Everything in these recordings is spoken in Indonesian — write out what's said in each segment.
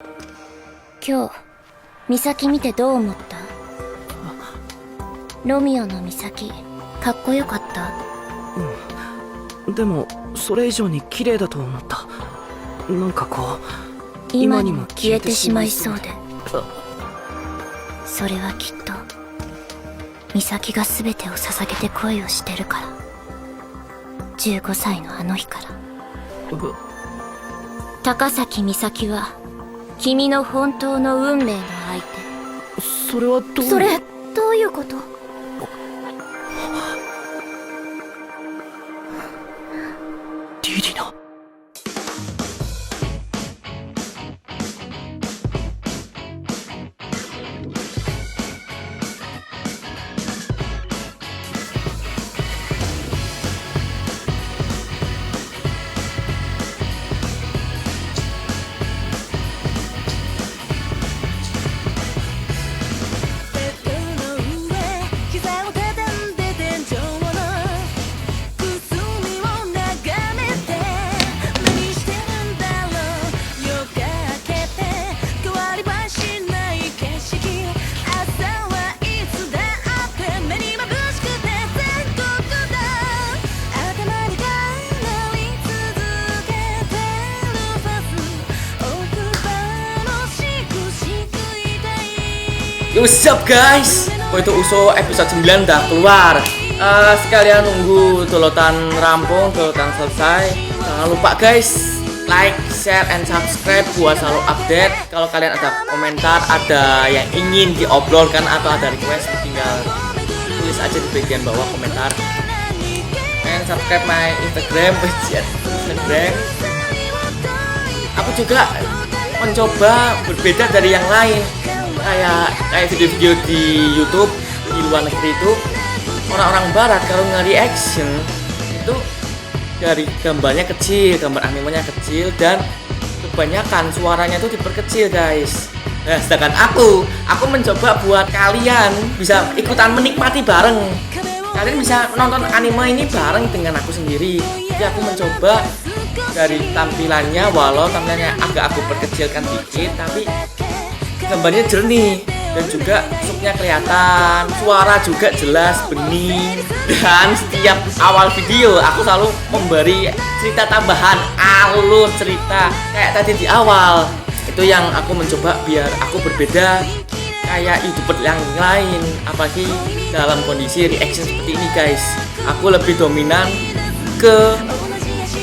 今日美咲見てどう思った？ロミオの美咲かっこよかった？でもそれ以上に綺麗だと思った。なんかこう今にも消えてしまいそうで。それはきっと美咲が全てを捧げて恋をしてるから。15歳のあの日から。高崎美咲は君の本当の運命の相手。それはどういう。それどういうこと？リリナ。Yo, what's up guys? Koito Uso episode 9 udah keluar. Sekalian nunggu dolotan rampung, dolotan selesai. Jangan lupa guys, like, share, and subscribe buat selalu update. Kalau kalian ada komentar, ada yang ingin diobrolkan atau ada request, tinggal tulis aja di bagian bawah komentar. And subscribe my Instagram, Instagram. Aku juga mencoba berbeda dari yang lain. Kayak video-video di YouTube di luar negeri itu, orang-orang barat kalau nge-reaction itu dari gambarnya kecil, gambar animenya kecil, dan kebanyakan suaranya itu diperkecil guys. Nah sedangkan aku mencoba buat kalian bisa ikutan menikmati bareng. Kalian bisa menonton anime ini bareng dengan aku sendiri. Jadi aku mencoba dari tampilannya, walau tampilannya agak aku perkecilkan dikit, tapi gambarnya jernih dan juga subnya kelihatan, suara juga jelas, bening. Dan setiap awal video aku selalu memberi cerita tambahan, alur cerita kayak tadi di awal. Itu yang aku mencoba biar aku berbeda kayak YouTuber yang lain, apalagi dalam kondisi reaction seperti ini guys. Aku lebih dominan ke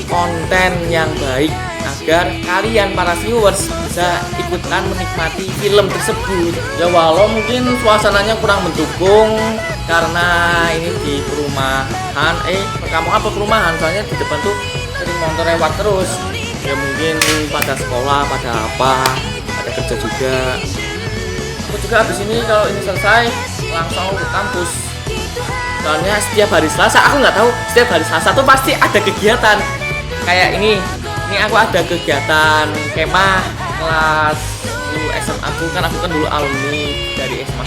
konten yang baik agar kalian para viewers bisa ikutan menikmati film tersebut. Ya walau mungkin suasananya kurang mendukung karena ini di perumahan, kamu apa perumahan, soalnya di depan tuh sering motor lewat terus. Ya mungkin pada sekolah, pada apa, pada kerja juga. Aku juga habis ini kalau ini selesai langsung ke kampus. Soalnya setiap hari Selasa, aku nggak tahu setiap hari Selasa tuh pasti ada kegiatan. Kayak ini aku ada kegiatan kemah kelas dulu SMA aku kan dulu alumni dari SMA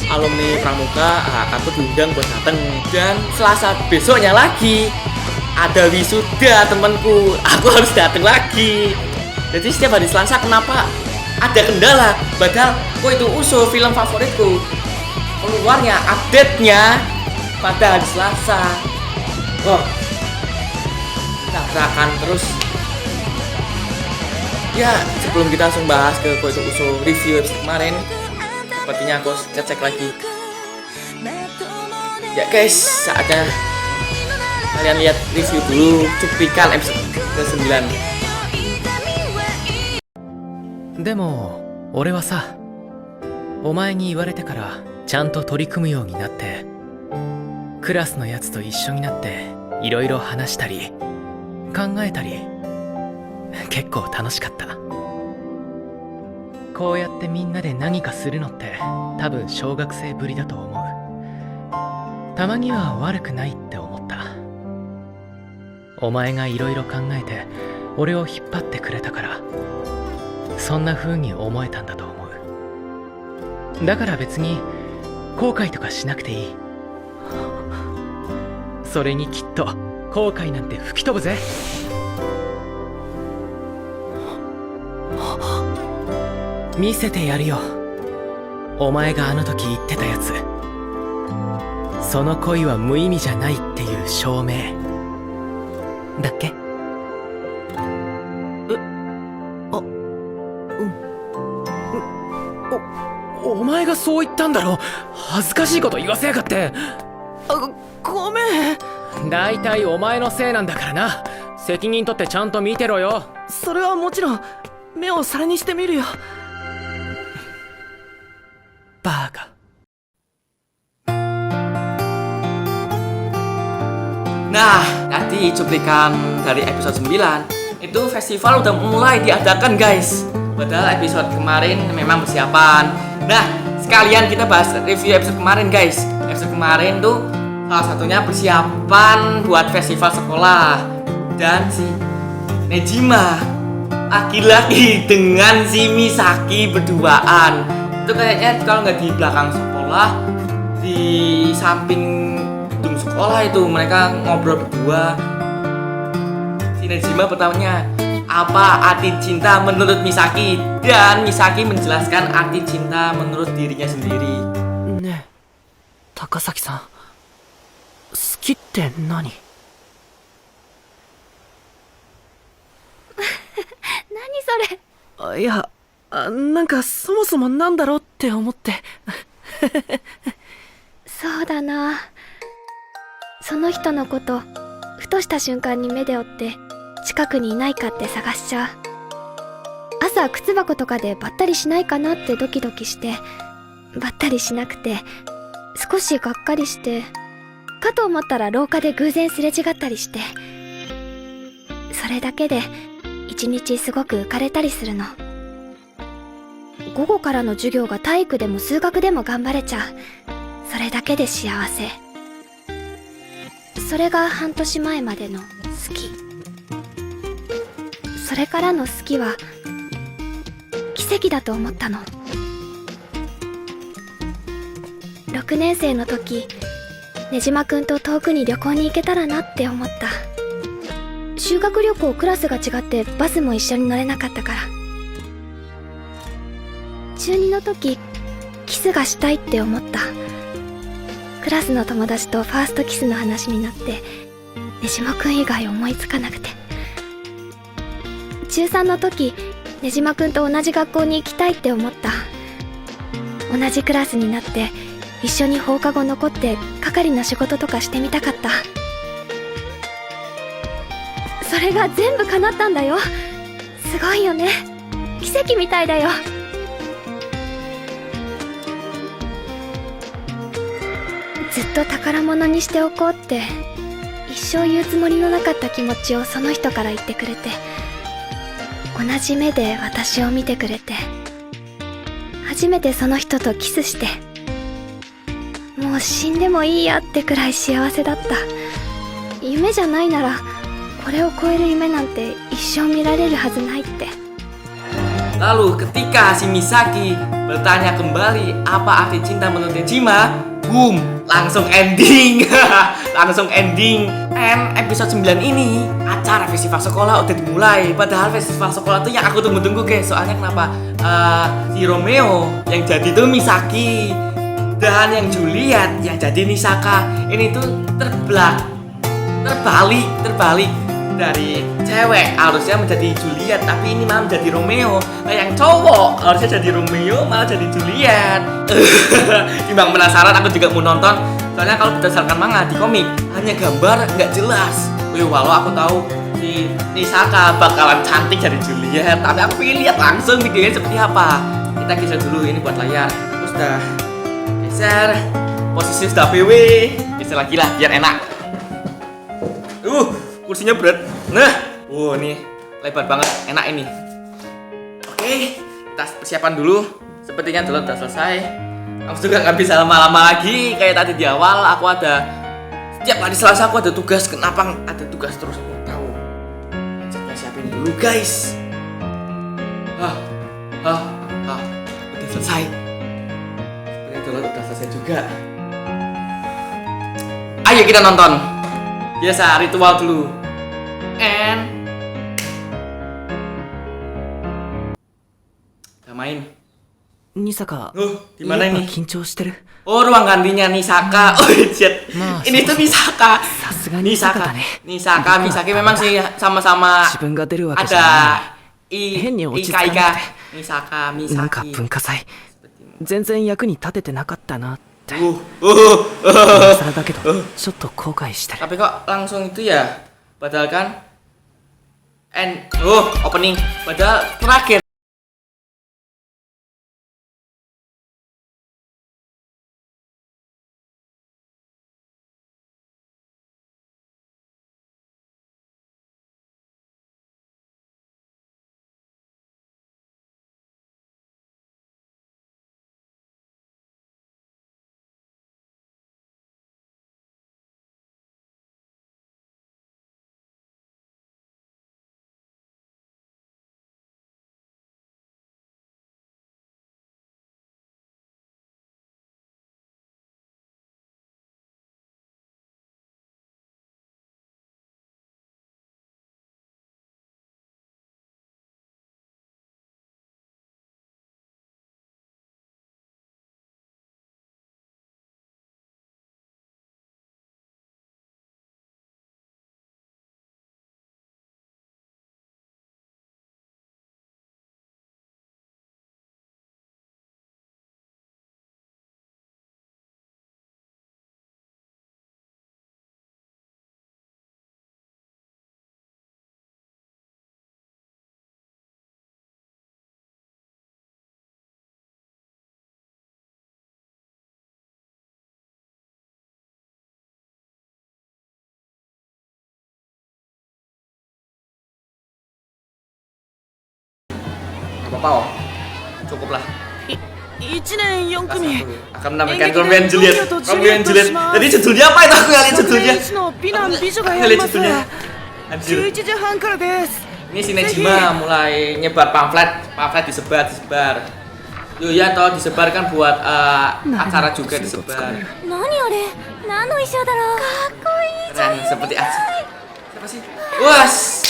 1, alumni pramuka. Aku diundang buat dateng, dan Selasa besoknya lagi ada wisuda temanku, aku harus dateng lagi. Jadi setiap hari Selasa kenapa ada kendala, padahal itu Uso film favoritku keluarnya update-nya pada hari Selasa. Wah, tabrakan terus. Ya, sebelum kita langsung bahas ke Koito Uso review episode kemarin, sepertinya aku cek lagi. Ya guys, saatnya kalian lihat review dulu cuplikan episode ke-9. でも俺はさ、お前に言われてからちゃんと取り組むようになって、クラスのやつと一緒になっていろいろ話したり考えたり、結構楽しかった。こうやってみんなで何かするのって多分小学生ぶりだと思う。たまには悪くないって思った。お前がいろいろ考えて俺を引っ張ってくれたから、そんな風に思えたんだと思う。だから別に後悔とかしなくていい。それにきっと後悔なんて吹き飛ぶぜ。見せてやるよ。お前があの時言ってたやつ。その恋は無意味じゃないっていう証明だっけ？お前がそう言ったんだろ。恥ずかしいこと言わせやがって。ごめん。だいたいお前のせいなんだからな。責任取ってちゃんと見てろよ。それはもちろん目を皿にしてみるよ。バカ。Nah, tadi cuplikan dari episode 9 itu festival udah mulai diadakan guys. Padahal episode kemarin memang persiapan. Nah, sekalian kita bahas review episode kemarin guys. Episode kemarin tuh salah satunya persiapan buat festival sekolah. Dan si Nejima laki-laki dengan si Misaki berduaan. Itu kayaknya kalau nggak di belakang sekolah, di samping gedung sekolah itu mereka ngobrol berdua. Si Nejima bertanya apa arti cinta menurut Misaki, dan Misaki menjelaskan arti cinta menurut dirinya sendiri. ねえ、高崎さん、好きって何？何それ？いや、なんかそもそもなんだろうって思って。そうだな。その人のことふとした瞬間に目で追って近くにいないかって探しちゃう。朝靴箱とかでばったりしないかなってドキドキして、ばったりしなくて少しがっかりして、かと思ったら廊下で偶然すれ違ったりして、それだけで一日すごく浮かれたりするの。午後からの授業が体育でも数学でも頑張れちゃう。それだけで幸せ。それが半年前までの好き。それからの好きは奇跡だと思ったの。6年生の時、ねじまくんと遠くに旅行に行けたらなって思った。修学旅行クラスが違ってバスも一緒に乗れなかったから。中2の時、キスがしたいって思った。クラスの友達とファーストキスの話になって、ねじまくん以外思いつかなくて。中3の時、ねじまくんと同じ学校に行きたいって思った。同じクラスになって一緒に放課後残って係の仕事とかしてみたかった。それが全部叶ったんだよ。すごいよね。奇跡みたいだよ。ずっと宝物にしておこうって一生言うつもりのなかった気持ちをその人から言ってくれて、同じ目で私を見てくれて、初めてその人とキスして、もう死んでもいいやってくらい幸せだった。夢じゃないならこれを超える夢なんて一生見られるはずないって。 Lalu ketika si Misaki bertanya kembali apa arti cinta menurut Nejima, boom, langsung ending. Langsung ending. And episode 9 ini acara festival sekolah udah dimulai. Padahal festival sekolah tuh yang aku tunggu-tunggu guys. Soalnya kenapa? Si Romeo yang jadi tuh Misaki, dan yang Juliet yang jadi Misaka. Ini tuh terbalik dari cewek harusnya menjadi Juliet, tapi ini malah menjadi Romeo. Nah yang cowok harusnya jadi Romeo malah jadi Juliet. Timbang penasaran, aku juga mau nonton. Soalnya kalau berdasarkan manga di komik hanya gambar nggak jelas. Walau aku tahu si Nisaka bakalan cantik jadi Juliet, tapi aku pengen lihat langsung videonya seperti apa. Kita geser dulu ini buat layar. Aku sudah geser, posisi sudah PW. Geser lagi lah biar enak. Kursinya berat. Nah, wow nih lebar banget, enak ini. Oke, kita persiapan dulu. Sepertinya udah selesai. Aku juga nggak bisa lama-lama lagi kayak tadi di awal. Aku ada setiap hari Selasa aku ada tugas. Kenapa ada tugas terus? Aku tahu. Kita siapin dulu guys. Udah selesai. Sepertinya udah selesai juga. Ayo kita nonton. Biasa ritual dulu. And kita main. Nisaka, di mana ini? 緊張してる。 Oh, ruang gantinya Nisaka. Oh, shit. Ini tuh Nisaka. さすがNisaka Nisaka. だね。 Nisaka, Misaki memang sih sama-sama 自分が出るわけじゃな ada い。変に落ち着 Ika かな Ika くて。 Misaka, なんか Misaki. 文化祭、全然役に立ててなかったなって。 Uh. 今更だけど、ちょっと後悔してる。 Tapi kok langsung itu ya? Padahal kan opening. Padahal terakhir. Apa-apa, oh. Cukup lah. 1年4組 Akan menampilkan Romeo and Juliet. Romeo and Juliet. Jadi judulnya apa itu? Aku nggak lihat judulnya. の美男美女が Nggak やり lihat ます judulnya. Anjir. 11時半からです Ini si Nejima mulai nyebar pamflet disebar. Yo ya toh disebarkan buat acara juga disebar. 何あれ何の衣装だろうかっこいい Keren seperti siapa sih? Was.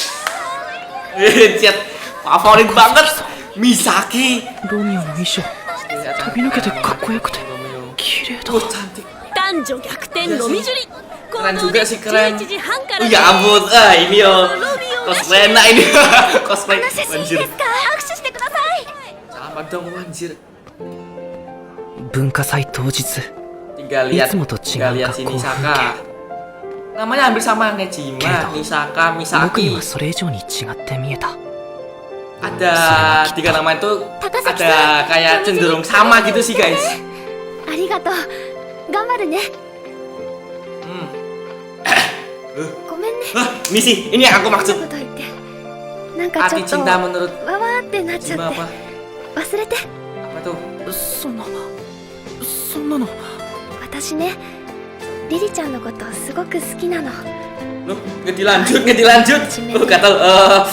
Chat favorit banget Misaki. ロミオの衣装飛び抜けてかっこよくて綺麗だ Cantik. 男女逆転ロミジュリ Keren juga sih, keren. 11時半か Oh ら ya ampun, ini yo cosplay enak ini. Cosplay 写真いい anjir. ですか握手してください Sama dong anjir. 文化祭当日 Tinggal lihat, Itsumo to tinggal lihat si chigau Nisaka. Namanya hampir sama Nejima, Nisaka, 僕に Misaki. はそれ以上に違って見えた Ada tiga nama itu ada kayak cenderung sama gitu sih guys. ありがとう頑張るね Hmm. ごめんね Ini sih, ini yang aku こ maksud. と言ってなんかちょ Arti っと cinta わ menurut わーってなっちゃ Jima って apa? 忘れて Apa tuh? そんなの私ねリリちゃんのことすごく好きなの Loh, nggak dilanjut. Oh, kata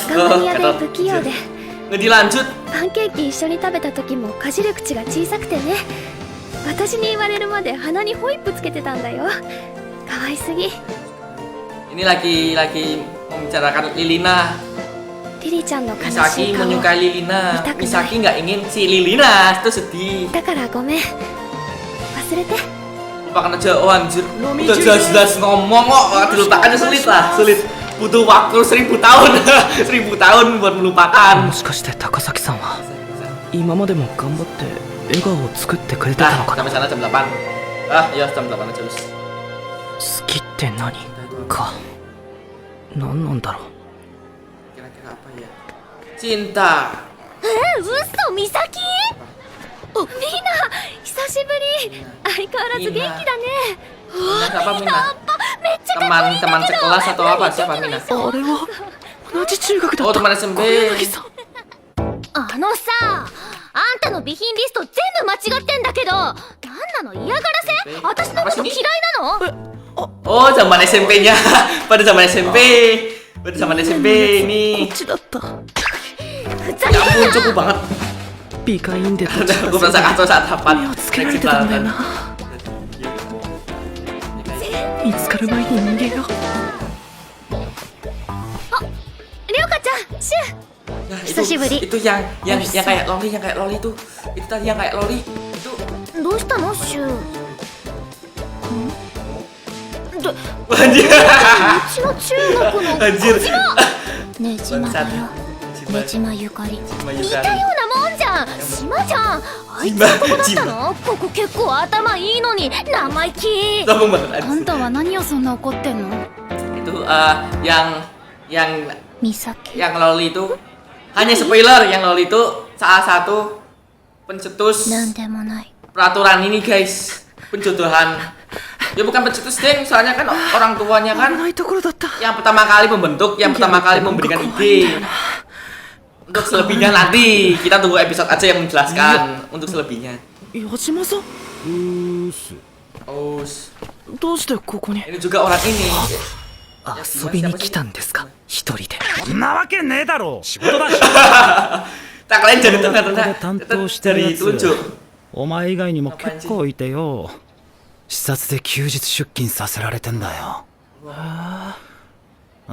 ガンマニア kata で不器用で nggak dilanjut. パンケーキ一緒に食べた時もかじる口が小さくてね私に言われるまで鼻にホイップつけてたんだよ可愛すぎ Ini lagi membicarakan Lilina. リリちゃんの悲し Misaki い顔 menyukai Lilina. Mitaku Misaki nggak ingin si Lilina itu sedih. だからごめん忘れて Lupakan aja, oh anjir. Udah jelas-jelas ngomong kok, dilupakannya sulit lah, sulit. Butuh waktu 1000 tahun, 1000 tahun buat melupakan. もしかして高崎さんは今までも頑張って笑顔を作ってくれてた Nah, のかな sampai sana jam 8. Ah, iya jam 8 aja wis. 好きって何か何なんだろう Kira-kira apa ya? Cinta. 嘘美咲みんな久しぶり相変わらず元気だね Mina siapa Mina? Teman sekelas atau apa siapa Mina? あれは同じ中学だ Oh った teman SMP. 柳さんあのさあんたの備品リスト全部間違ってんだけどなんなの嫌がらせ私のこと嫌いなの Oh zaman SMP-nya. Pada zaman SMP. Pada zaman SMP こ ini. っちだった ふざ Ya け ampun cukup banget. 美化院で立ち Aku merasa kacau saat 目 dapat をつけられてたんだよな見つかる前に逃げようりょうかちゃんシュ Nah, 久しぶり。 itu yang kayak loli itu tadi yang kayak loli itu. どうしたのシュウ。う Anjir. ちの中学の Anjir. ね島だよ。ね島ゆかり。 Cima 似 Yukari. たようなもんじゃん。島じゃん。あいつはここだったの？ここ結構頭いいのに生意気。 Sombong banget あん anjir. たは何をそんな怒ってんの？ Itu yang 美咲。 yang loli itu hanya spoiler, yang loli itu salah satu pencetus なんでもない。 peraturan ini guys, penjodohan. Ya bukan pencetus deng, soalnya kan orang tuanya 危 kan ないところだった yang pertama kali membentuk, yang pertama kali memberikan ide. Untuk selebihnya nanti kita tunggu episode aja yang menjelaskan untuk selebihnya. 矢島さん Oh, どうしてここに ini juga orang ini. 遊びに来たんですか一人でそんなわけねえだろ仕事だし Tak kalian jadi ここで tengah-tengah 担当してる dari やつ telunjuk. お前以外にも結構いてよ視察で休日出勤させられてんだよ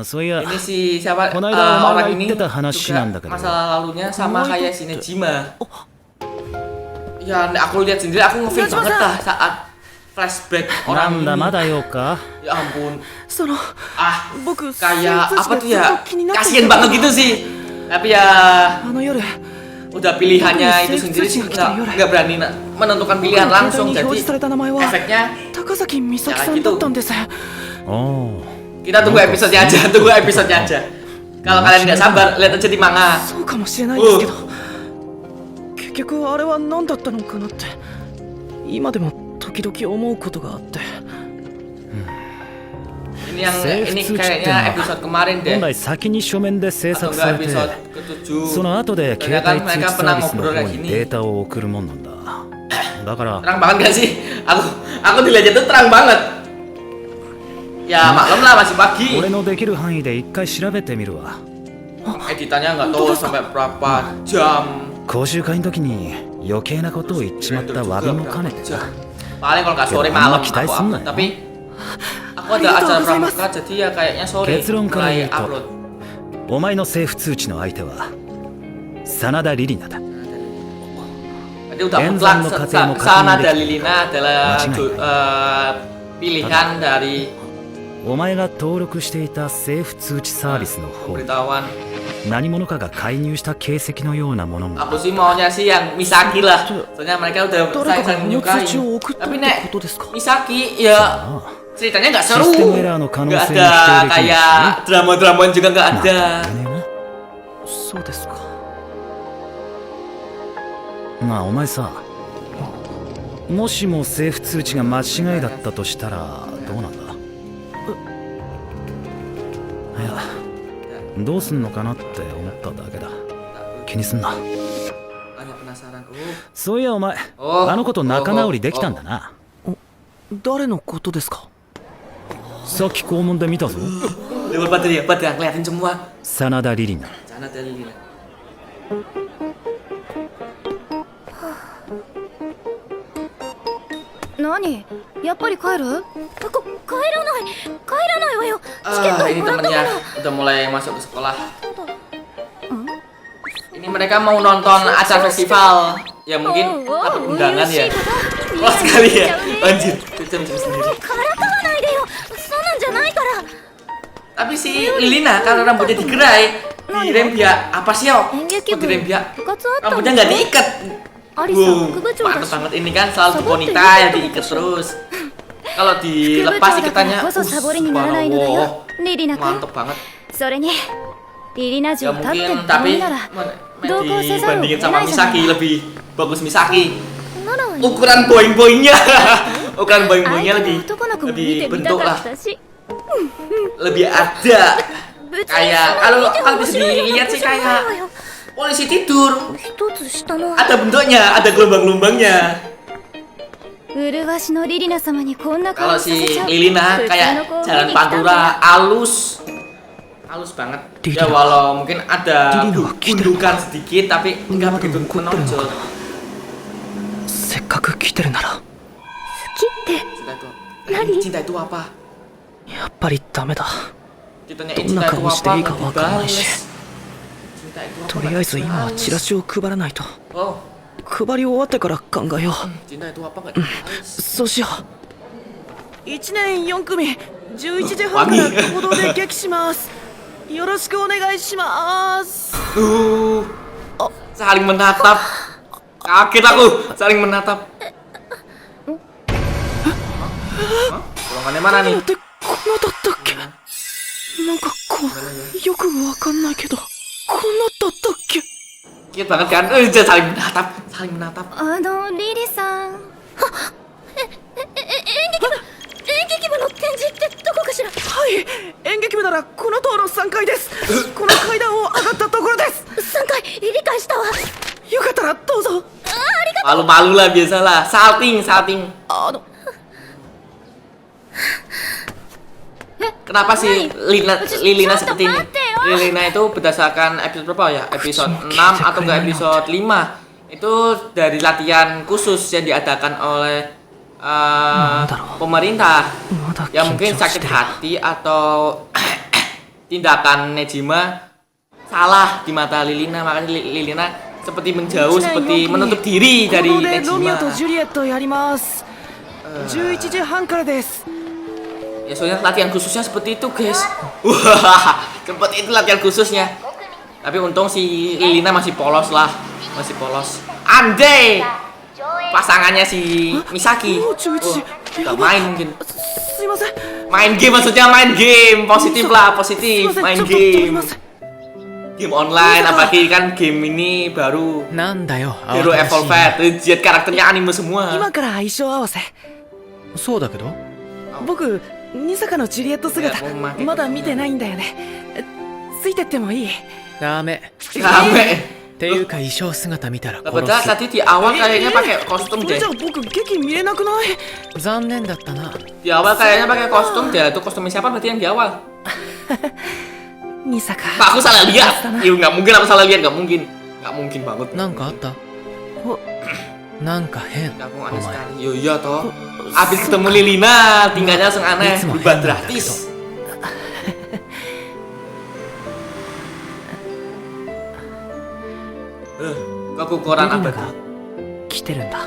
そういや Ini si siapa この間お orang 前が ini 言ってた話なんだけ juga ど masa lalunya sama kayak si Nejima. Ya aku lihat sendiri aku ngefeel banget dah saat flashback な orang んだ ini. まだよか Ya ampun. その Ah, 僕 kayak 生徒 apa た tuh ちがず ya? っと気になって Kasian banget gitu sih. Tapi ya あの夜 udah pilihannya itu Safe sendiri sih searching kita, nggak berani menentukan pilihan 携帯 langsung に表示 jadi された名前は efeknya 高崎美咲さんだったんです おお kita tunggu episode-nya aja tunggu episode-nya aja kalau kalian tidak sabar lihat aja di manga そうかもしれないですけど結局あれは何だったのかなって今でも時々思うことがあって ini yang Safe ini search kayaknyaってのは episode kemarin 本 deh 来先に書面で制 atau 作さ enggak れて episode そ ke-7 の後で携 Soalnya 帯 kan 通知 mereka サ pernah ービスの ngobrol 方 kayak に gini データを送るもんなんだだから terang banget gak sih aku dilihat itu terang banget ya maklum lah masih pagi 俺のできる範囲で一回調べてみるわ editannya nggak tahu sampai berapa jam 講習会の時に余計なことを言っちまった詫びも兼ねて jam. Paling kalau nggak sore Ya, malam kita aku senang. upload. Tapi aku ada acara pramuka jadi ya kayaknya sore 結論から mulai 言う upload とお前の政府通知の相手は真田リリナだ jadi udah Enzan mutlak no kate mo Sana kakini dan Lilina adalah Machinai. pilihan dari お前が登録していた政府通知サービスの方 pemberitahuan 何者かが介入した形跡のようなものも aku sih maunya sih yang Misaki lah soalnya mereka udah 誰かが saling この menyukai 通知を送ったっ tapi て nek ことですか Misaki ya ああ ceritanya nggak シ seru ステムエラーの可能 nggak 性も否定 ada できるし kayak drama-drama juga nggak なん ada だよねそうですかまあお前さもしも政府通知が間違いだったとしたらどうなんだいやどうすんのかなって思っただけだ気にすんな hanya penasaran そういやお前 Oh, あの子と仲直りできたんだな誰のことですかさっき校門で見たぞ lewat baterai ngeliatin semua 真田リリナ Sana dan Lilina何やっぱり帰る？帰らないわよ。チケッ Ah, ト ini もらったか temennya ら。 udah mulai masuk ke sekolah. Ini mereka mau nonton acara festival. Ya mungkin dapat undangan ya. Wah sekali ya. Anjir, jam sendiri. からかわないでよ。そんなんじゃないから。 Tapi si Lilina karena rambutnya digerai, dirembiak. Apa sih yo? 演劇 Kok 部 dirembiak? 部活あったん Rambutnya でし nggak ょ？ diikat. アリさん副部長だ Mantep し。 banget ini kan selalu di ponytail ya diikat terus. Kalau 副部 dilepas 長だから ikatannya, こそサボりにならないのだよ。リリナ君。 mantep banget. それにリリナ Ya 城立って mungkin も tapi なら main 同行せざるを得 dibandingin な sama いじゃない。 Misaki lebih bagus Misaki. なら Ukuran boing-boingnya ukuran 相 boing-boingnya 手 lebih の男の子も見 lebih てみた bentuk か lah ったし。 lebih ada 別に kayak そんな kalau 見て kalau 面 bisa 白い dilihat 男 sih じゃない kayak わよ。 polisi tidur 一つ下の ada bentuknya ada gelombang-gelombangnya 麗しのリリナ様にこんな顔 kalau させ si ちゃう。 Lilina 普通の kayak 子を見 jalan に来たんだ pantura よ。 halus banget Lilina. ya walau mungkin ada Lilina, gundukan sedikit tapi enggak begitu Lilina, menonjol せっかく来てるなら好きって cinta itu Nani? cinta itu apa やっぱりダメだ ditanyain cinta itu Nggak apa mesti nggak kawak-kawak dibales sih. cinta とりあえず今はチラシを配らないと。 Oh, 配り終わってから考えよう。 cinta itu apa nggak? そうしよう。1年4組11時半から行動で激します。よろしくお願いします。 Saling menatap. Kaget aku, saling menatap. Hah? Ruangannya mana だ nih? ってこのだったっけ。なんかこうよくわかんないけどこのだったっけ。 Cute banget kan? Jangan saling menatap, saling menatap. リリさん。演劇部の展示ってどこかしら。はい、演劇部ならこの塔の3階です。この階段を上がったところです。3回理解したわ。よかったらどうぞ。 Malu-malu lah biasalah. Salting. Kenapa sih Lilina seperti ini? Lilina itu berdasarkan episode berapa ya? Episode 6 atau enggak episode 5? Itu dari latihan khusus yang diadakan oleh pemerintah. Ya mungkin sakit hati atau tindakan Nejima salah di mata Lilina, makanya Lilina seperti menjauh, seperti menutup diri dari このでロミオ Nejima. とジュリエットやります。11時半からです。 Ya soalnya latihan khususnya seperti itu guys. Wah, seperti itu latihan khususnya. Tapi untung si Lilina masih polos lah, masih polos. Andai pasangannya si Misaki. Gak main mungkin. すいません。 Main game maksudnya main game. Positif lah, positif. すいません、 Main ちょっと取り game. ます。 Game online, apalagi kan game ini baru なんだよ Hero 慌ただしいな Evolved. Lihat karakternya anime semua. 今から衣装合わせ。そうだけど僕、ニサカのジュリエット姿いやもう負けまだ見てないんだよね。ついてってもいい？ダメ Rame. っていうか衣装姿見たら Padahal 殺 tadi di awal kayaknya pakai kostum それ deh. じゃあ僕劇見れなくない？す残念だったな Di awal kayaknya pakai kostum deh. Itu kostumnya siapa berarti yang di awal? ニサカ。 Pak, aku salah lihat. Ya nggak mungkin aku salah lihat, nggak mungkin banget. なんかあったなんか変 Kamu お aneh 前 sekali. Yo iya toh. Abis ketemu Lilina, tinggalnya langsung aneh, Itu mah berubah hebat drastis. Keguguran リリナ abadi. が来てるんだ。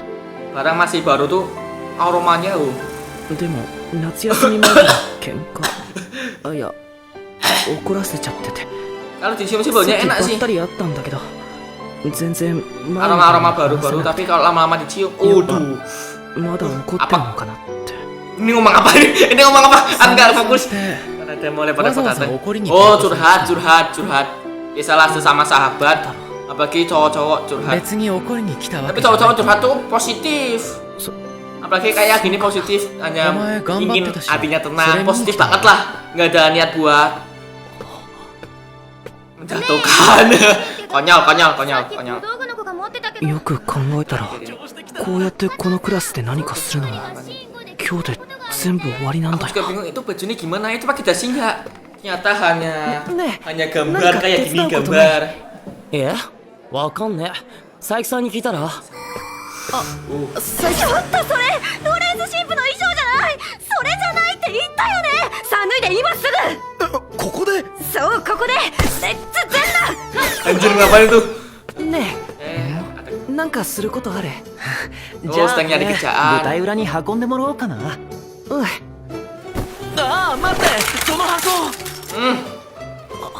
Barang masih baru tuh aromanya. でも夏休み前から喧嘩。あ、いや、怒らせちゃってて。 Kalau dicium sih さっ baunya き enak ばっ sih. たりあったんだけど、全然前みたいに Aroma-aroma 話せ baru-baru なく tapi て kalau lama-lama dicium, aduh. まだ怒ってんのかなって。 Ini ngomong apa ini? Ini ngomong apa? Enggak fokus. って Karena dia mulai pada Masa-masa PKT. okori nih, Oh, Pak. curhat. Biasalah sesama sahabat. Apalagi cowok-cowok curhat. 別に怒りに来たわ Tapi けじゃない cowok-cowok curhat tuh positif. So- Apalagi kayak gini positif, hanya Omae gambatte ingin ta shi. hatinya tenang, Seren positif kita. banget lah. Nggak ada niat buat menjatuhkan. Konyol. 道具の子が持ってたけど。よく考えたらこうやってこのクラスで何かするのも今日で全部終わりなん Aku だ juga よ。 bingung itu bajunya gimana, itu pakai dasi nggak? Ternyata Ne, hanya gambar nangka kayak gini tetsudawu koto gambar. え、わかんねえ。佐伯さんに聞いたら。最初ちょっとそれロレンス神父の衣装じゃない。それじゃないって言ったよね。さあ脱いで今すぐ。ここで。そうここで。レッツ全 Anjir ngapain tuh? ね ada え、なんかすることある？ Oh, sedang nyari kerjaan. 舞台裏に運んでもらおうかな。うん。ああ、待って、その箱。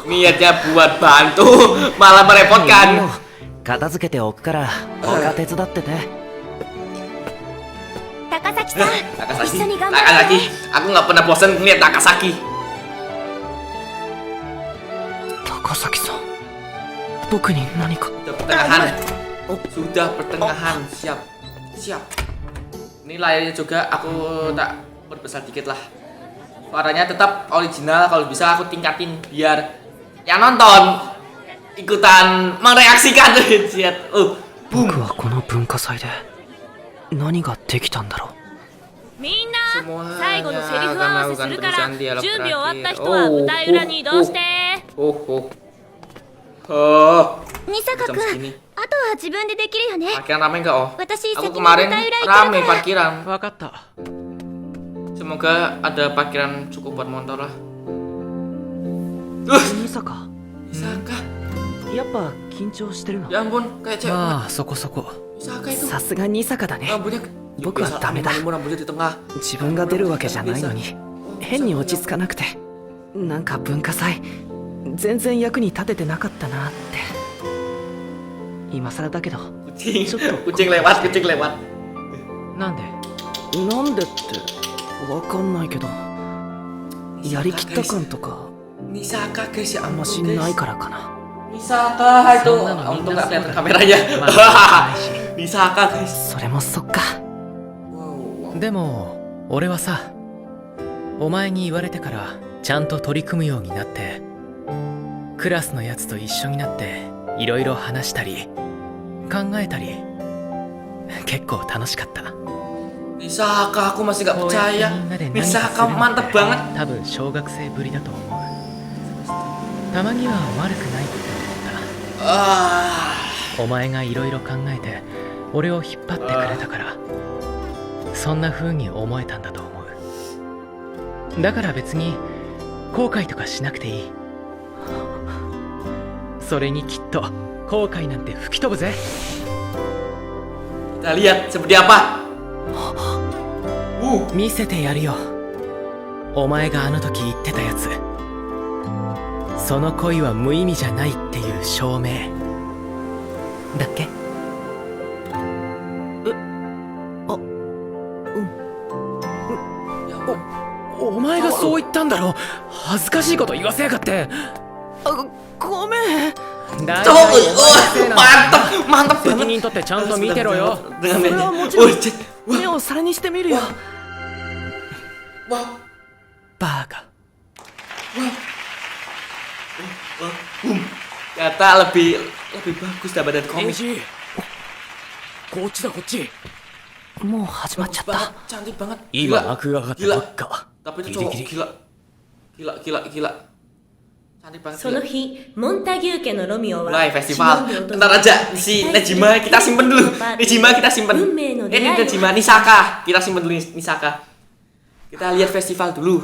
Niatnya buat bantu, malah merepotkan. 片付けておくから他手伝ってて。高崎さん Takasaki. 一緒に頑張ろう Takasaki. Aku nggak pernah bosan ngeliat Takasaki. 高崎さん、僕に何か。 Sudah pertengahan. Sudah pertengahan. Siap. Ini layarnya juga aku tak berbesar dikit lah. Suaranya tetap original, kalau bisa aku tingkatin biar yang nonton ikutan mereaksikan. Siap. Boom. 僕はこの文化祭で何ができたんだろう。みんな Semuanya 最後のセリフ合わせするから akan melakukan 準備終わった人 terakhir. は舞台裏に移動して。 Oh. ニサカ Jam 君 segini. あとは自分でできるよね。 Parkiran rame nggak oh? 私 Aku 先に舞 kemarin 台裏行ってる rame から。 parkiran. 分かった Semoga ada parkiran cukup buat motor lah. ニサカ。 Sangka やっぱ緊張してるの？ Ya ampun, kayak cewek. まあそこそこ。 Misaka itu さすがに坂だね。 rambutnya 僕はダメだ。 rambutnya di tengah. 自分が出るわけじゃないのに変に落ち着かなくて、なんか文化祭全然役に立ててなかったなって。今更だけど。 Kucing, kucing lewat, kucing lewat. なんで？なんでってわかんないけど、やりきった感とか Misaka guys, ya あんま ampun しない guys. からかな。 Misaka itu, Sama, untung Nina nggak kelihatan Sora. kameranya. Mana, Misaka guys. それもそっか。 Wow. でも俺はさ、お前に言われてからちゃんと取り組むようになって、クラスのやつと一緒になっていろいろ話したり考えたり、結構楽しかった。 Misaka, aku masih nggak こうやって percaya. みんなで何かす Misaka るの mantap って banget. 多分小学生ぶりだと思う。たまには悪くないって思っ Ah, た。お前がいろいろ考えて俺を引っ張ってくれたから、そんな風に思えたんだと思う。だから別に後悔とかしなくていい。それにきっと後悔なんて吹き飛ぶぜ。 kita lihat seperti apa. 見せてやるよ。お前があの時言ってたやつ。その恋は無意味じゃないっていう証明だっけ？ Ya ampun. お前がそう言ったんだろ。恥ずかしいこと言わせやがって。あ、ごめん。 大 Tuh, 体お前のせいなんだ。 mantap, mantap 責 banget. 任取ってちゃんと見てろよ。 Dengan それは meja. もちろん Cek. 目を皿にしてみるよ。 Wow. バカ。 Kata lebih bagus daripada komik. こっちだこっち。もう始まっちゃっ Banget, た。 cantik banget. 今 Gila. 幕が上がった Gila. ばっか。 Tapi itu Gili, cowok gili. gila. Gila. Cantik banget. その Gila. 日、モンタギュー家のロミオは Mulai 忍 festival. びを訪れ Ntar aja si Nejima kita simpen dulu. Nejima kita simpen. 運命の出 Ini 会いを Nejima Nisaka. Kita simpen dulu Nisaka. Kita lihat festival dulu.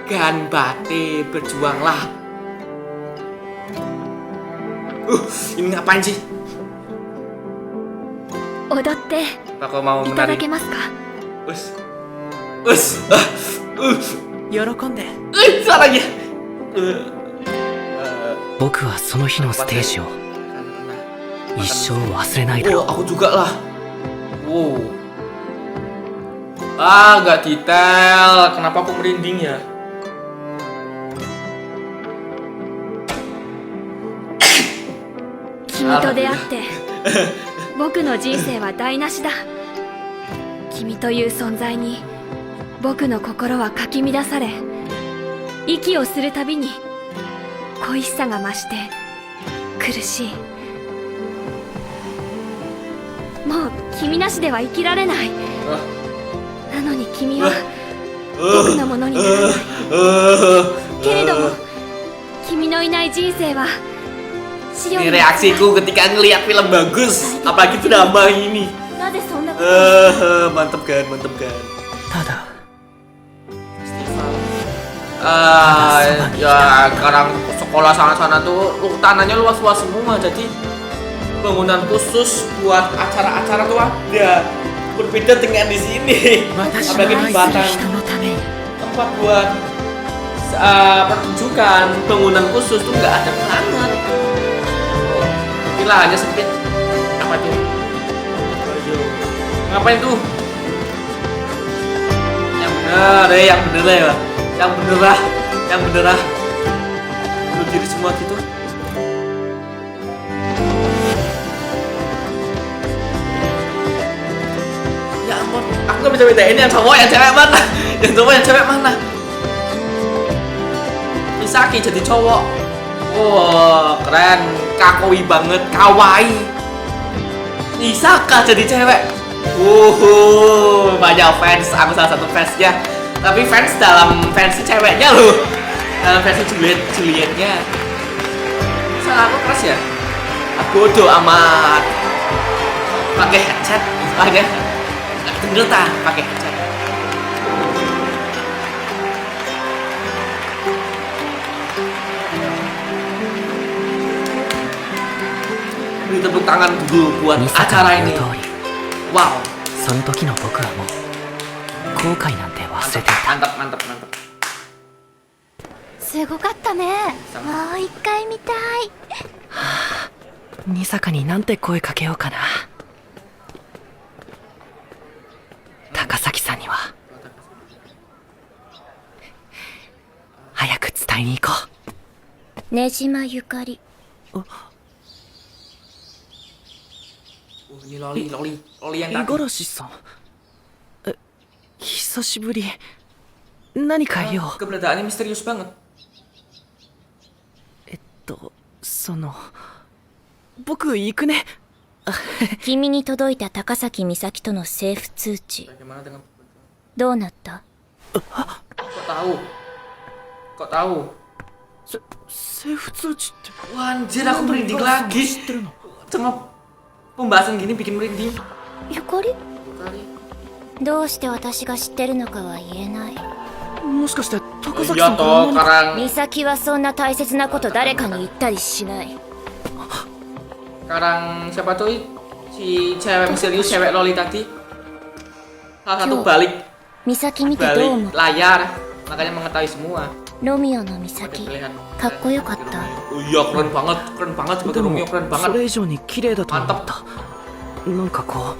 Ganbate berjuanglah. Ini ngapain sih? 踊ってい Apa kau mau ただ menari? けますか？ Us. 喜んで。 Suaranya. 僕はその日のステージを一生忘れないだろ Oh, aku juga lah. Wow. Ah, nggak detail. Kenapa aku merinding ya? 君と出会って僕の人生は台無しだ。君という存在に僕の心はかき乱され、息をするたびに恋しさが増して苦しい。もう君なしでは生きられない。なのに君は僕のものにならない。けれども君のいない人生はシオ Ini ンの reaksiku ketika ngelihat film bagus, apalagi drama ini. なぜそんなことを Mantep kan, mantep kan. ただ Ya sekarang sekolah sana-sana tuh tanahnya luas-luas semua, jadi bangunan khusus buat acara-acara tuh ada. Berbeda dengan di sini. 私 Apalagi の di 愛する Batang. 人のために Tempat buat pertunjukan bangunan khusus tuh nggak ada banget. Gila hanya sempit. Apa tuh? Ngapain tuh? Yang bener yang bener ya. Yang bener lah. Bunuh diri semua gitu. Ya ampun, aku nggak bisa bedain yang cowok yang cewek mana. Yang cowok yang cewek mana. Misaki jadi cowok. Wow, keren, kakoi banget, kawaii. Misaka jadi cewek. Banyak fans, aku salah satu fansnya. Tapi fans dalam versi ceweknya loh. Dalam versi Julietnya. Salah aku keras ya? Bodoh amat. Pakai headset, misalnya. Nggak denger tak pakai headset. Beri tepuk tangan dulu buat ミサ acara カの ini. 言う通り Wow. その時の僕はもう後悔なんて忘れていた Mantap, mantap, mantap. すごかったね。もう一回見たい。ミサカになんて声かけようかな。高崎さんには早く伝えに行こねじまゆかり。 Ini loli yang う。五 tadi. 十嵐さん。久しぶり。何か用？ Keberadaannya misterius banget. 僕行くね。君に届いた高崎美咲との政府通知。 Bagaimana dengan どうなった？ Kok tahu? Kok tahu? 政府通知って。 Wah, anjir aku merinding lagi. Cuma pembahasan gini bikin merinding. ゆかり？ Kali. どうして私が知ってるのかは言えない。もしかして高崎 Iya さんから toh, 何か。 sekarang 美咲はそんな大切なこと誰かに言ったりしない。 sekarang siapa tuh si cewek misterius cewek loli tadi? Salah satu balik 美咲見てどう思 balik う？ layar, makanya mengetahui semua. ロミオの美咲、 Pilihan. かっこよかった。 Oh iya keren banget で sebagai も Romeo keren そ banget. れ以上に綺麗だと思った。なんかこう。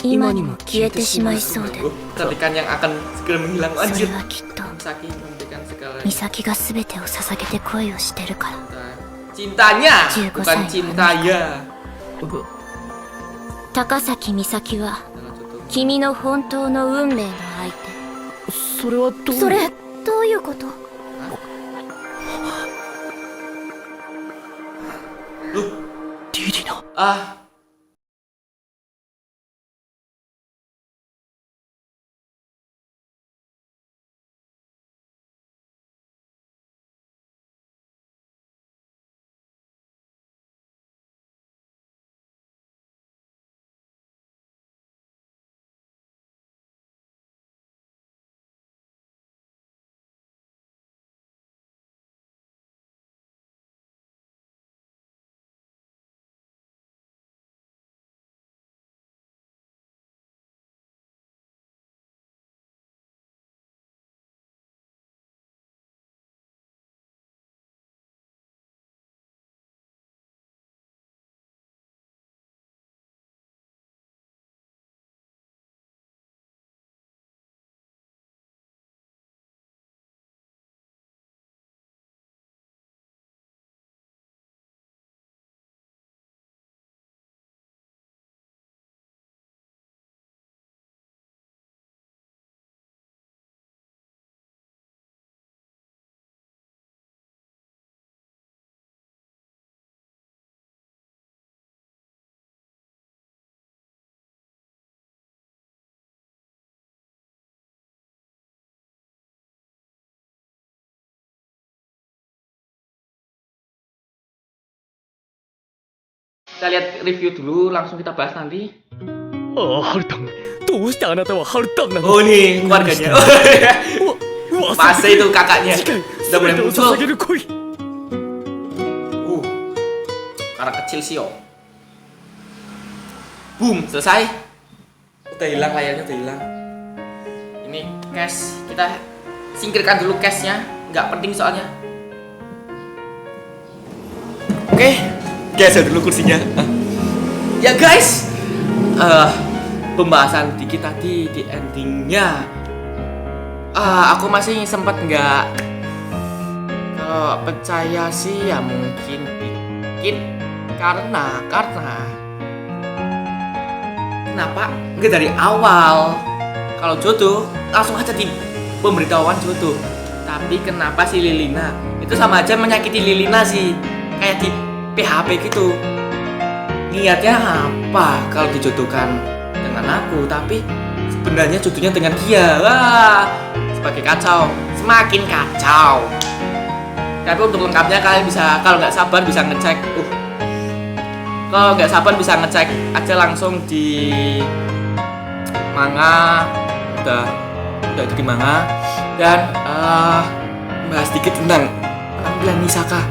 今にも消えてしまいそうで。 Ketikan yang akan segera menghilang そ anjir. れはきっと Misaki memberikan segala 美咲が全てを捧げて恋をしてるから。 cintanya, 15 bukan 歳 cinta ya. 高崎美咲は君の本当の運命の相それはどう手。それどういうこと？ リリナ。 Ah, kita lihat review dulu, langsung kita bahas nanti. ああハルタンどうしてあなたはハルタンなの Oh nih keluarganya. 忘 Masa itu kakaknya 次回 udah mulai 全てを muncul. 捧げる恋 Karena kecil sih yo. Boom, selesai. Udah hilang layarnya, udah hilang. Ini cache, kita singkirkan dulu cache-nya, nggak penting soalnya. Oke, geser dulu kursinya. Ya guys, pembahasan dikit tadi di endingnya. Aku masih sempat nggak percaya sih ya mungkin karena kenapa nggak dari awal kalau jodoh langsung aja di pemberitahuan jodoh, tapi kenapa si Lilina itu sama aja menyakiti Lilina sih, kayak di PHP gitu. Niatnya apa kalau dijodohkan dengan aku, tapi sebenarnya jodohnya dengan dia. Wah, sebagai kacau, semakin kacau. Tapi untuk lengkapnya kalian bisa, kalau nggak sabar bisa ngecek. Kalau nggak sabar bisa ngecek aja langsung di manga. Udah di manga. Dan bahas dikit tentang penampilan Misaka.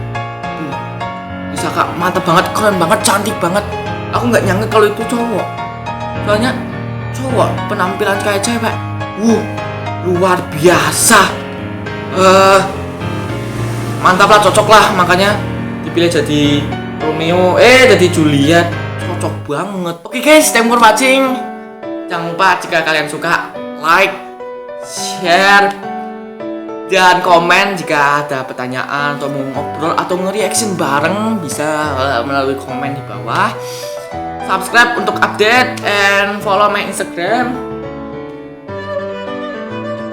Bisa kak, mantep banget, keren banget, cantik banget. Aku nggak nyangka kalau itu cowok. Soalnya cowok penampilan kayak cewek. Luar biasa. Mantap lah, cocok lah, makanya dipilih jadi Romeo, jadi Juliet. Cocok banget. Oke guys, thank you for watching. Jangan lupa jika kalian suka, like, share, dan komen jika ada pertanyaan atau mau ngobrol atau nge-reaction bareng, bisa melalui komen di bawah. Subscribe untuk update and follow my Instagram.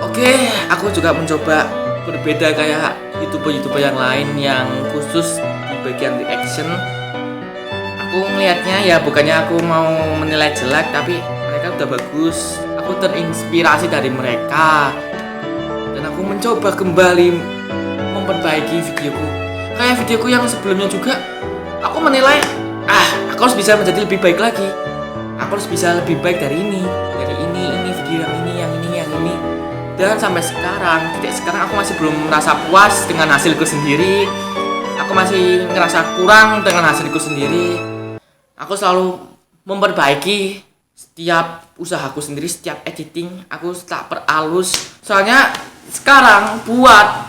Oke, aku juga mencoba berbeda kayak YouTuber yang lain yang khusus di bagian reaction. Aku ngelihatnya ya bukannya aku mau menilai jelek, tapi mereka udah bagus. Aku terinspirasi dari mereka. Dan aku mencoba kembali memperbaiki videoku. Kayak videoku yang sebelumnya juga, aku menilai, aku harus bisa menjadi lebih baik lagi. Aku harus bisa lebih baik dari ini video yang ini. Dan sampai titik sekarang aku masih belum merasa puas dengan hasilku sendiri. Aku masih ngerasa kurang dengan hasilku sendiri. Aku selalu memperbaiki setiap usahaku sendiri, setiap editing aku tak perhalus. Soalnya sekarang buat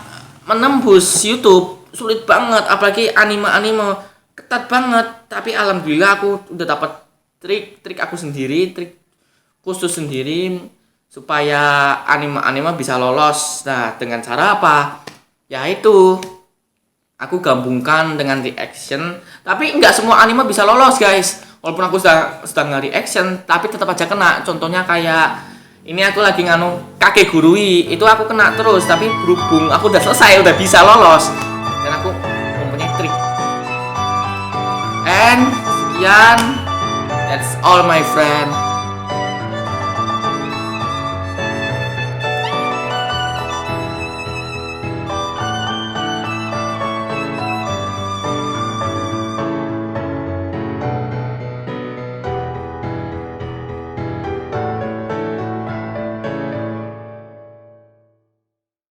menembus YouTube sulit banget, apalagi anime ketat banget. Tapi alhamdulillah aku udah dapat trik aku sendiri, trik khusus sendiri supaya anime bisa lolos. Nah, dengan cara apa? Yaitu aku gabungkan dengan reaction. Tapi nggak semua anime bisa lolos guys. Walaupun aku sedang nge-reaction, tapi tetap aja kena. Contohnya kayak ini aku lagi nganu Kakegurui, itu aku kena terus. Tapi berhubung aku udah selesai, udah bisa lolos, dan aku mempunyai trik. And sekian, that's all my friend.